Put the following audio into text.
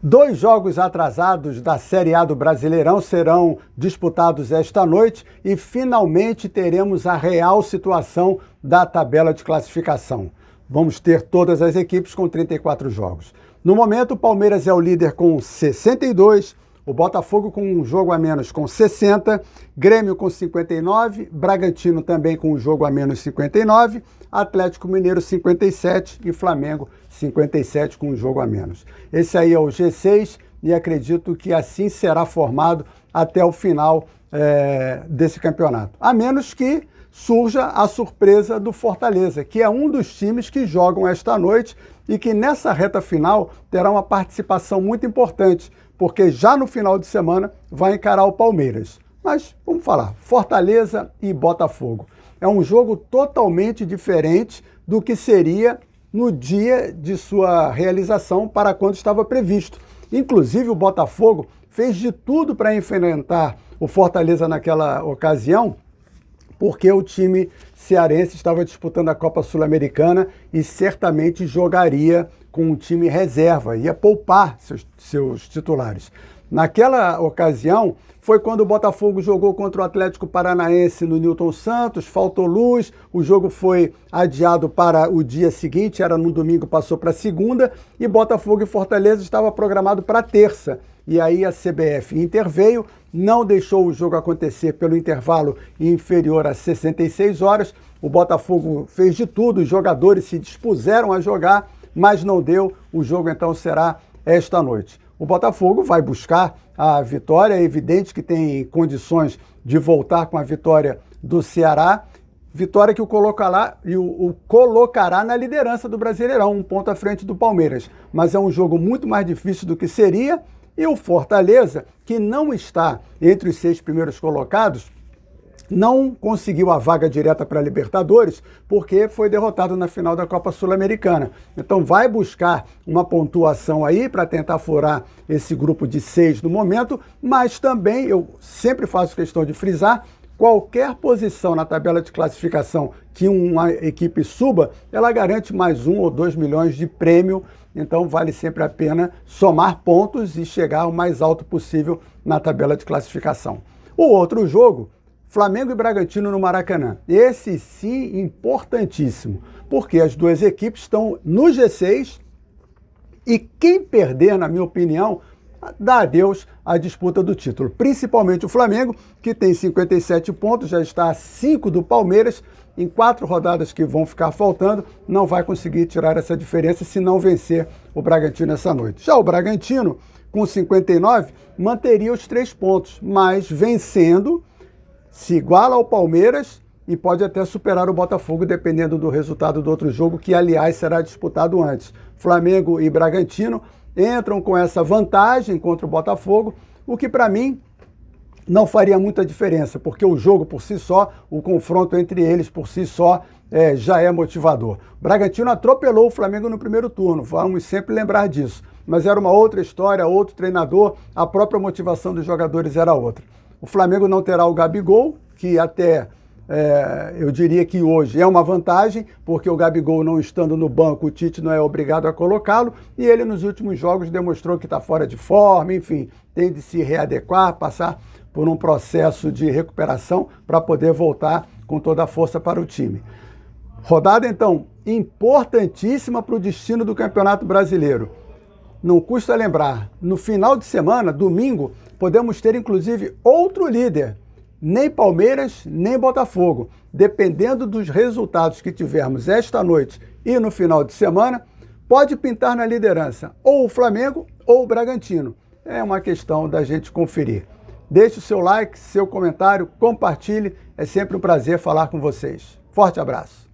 Dois jogos atrasados da Série A do Brasileirão serão disputados esta noite e finalmente teremos a real situação da tabela de classificação. Vamos ter todas as equipes com 34 jogos. No momento, o Palmeiras é o líder com 62, o Botafogo com um jogo a menos com 60, Grêmio com 59, Bragantino também com um jogo a menos 59, Atlético Mineiro 57 e Flamengo 57 com um jogo a menos. Esse aí é o G6 e acredito que assim será formado até o final desse campeonato. A menos que surja a surpresa do Fortaleza, que é um dos times que jogam esta noite e que nessa reta final terá uma participação muito importante, porque já no final de semana vai encarar o Palmeiras. Mas vamos falar, Fortaleza e Botafogo. É um jogo totalmente diferente do que seria no dia de sua realização para quando estava previsto. Inclusive o Botafogo fez de tudo para enfrentar o Fortaleza naquela ocasião, porque o time cearense estava disputando a Copa Sul-Americana e certamente jogaria com um time reserva, ia poupar seus titulares. Naquela ocasião, foi quando o Botafogo jogou contra o Atlético Paranaense no Newton Santos, faltou luz, o jogo foi adiado para o dia seguinte, era no domingo, passou para segunda, e Botafogo e Fortaleza estava programado para terça. E aí a CBF interveio, não deixou o jogo acontecer pelo intervalo inferior a 66 horas, o Botafogo fez de tudo, os jogadores se dispuseram a jogar, mas não deu, o jogo então será esta noite. O Botafogo vai buscar a vitória, é evidente que tem condições de voltar com a vitória do Ceará, vitória que o colocará na liderança do Brasileirão, um ponto à frente do Palmeiras. Mas é um jogo muito mais difícil do que seria, e o Fortaleza, que não está entre os 6 primeiros colocados, não conseguiu a vaga direta para a Libertadores porque foi derrotado na final da Copa Sul-Americana. Então vai buscar uma pontuação aí para tentar furar esse grupo de 6 no momento, mas também, eu sempre faço questão de frisar, qualquer posição na tabela de classificação que uma equipe suba, ela garante mais 1 ou 2 milhões de prêmio, então vale sempre a pena somar pontos e chegar o mais alto possível na tabela de classificação. O outro jogo, Flamengo e Bragantino no Maracanã. Esse sim importantíssimo, porque as duas equipes estão no G6 e quem perder, na minha opinião, dá adeus à disputa do título. Principalmente o Flamengo, que tem 57 pontos, já está a 5 do Palmeiras. Em 4 rodadas que vão ficar faltando, não vai conseguir tirar essa diferença se não vencer o Bragantino essa noite. Já o Bragantino, com 59, manteria os 3 pontos, mas vencendo, se iguala ao Palmeiras e pode até superar o Botafogo, dependendo do resultado do outro jogo, que, aliás, será disputado antes. Flamengo e Bragantino entram com essa vantagem contra o Botafogo, o que, para mim, não faria muita diferença, porque o jogo por si só, o confronto entre eles por si só, já é motivador. O Bragantino atropelou o Flamengo no primeiro turno, vamos sempre lembrar disso. Mas era uma outra história, outro treinador, a própria motivação dos jogadores era outra. O Flamengo não terá o Gabigol, que até eu diria que hoje é uma vantagem, porque o Gabigol não estando no banco, o Tite não é obrigado a colocá-lo, e ele nos últimos jogos demonstrou que está fora de forma, enfim, tem de se readequar, passar por um processo de recuperação para poder voltar com toda a força para o time. Rodada, então, importantíssima para o destino do Campeonato Brasileiro. Não custa lembrar, no final de semana, domingo, podemos ter inclusive outro líder, nem Palmeiras, nem Botafogo. Dependendo dos resultados que tivermos esta noite e no final de semana, pode pintar na liderança ou o Flamengo ou o Bragantino. É uma questão da gente conferir. Deixe o seu like, seu comentário, compartilhe, é sempre um prazer falar com vocês. Forte abraço!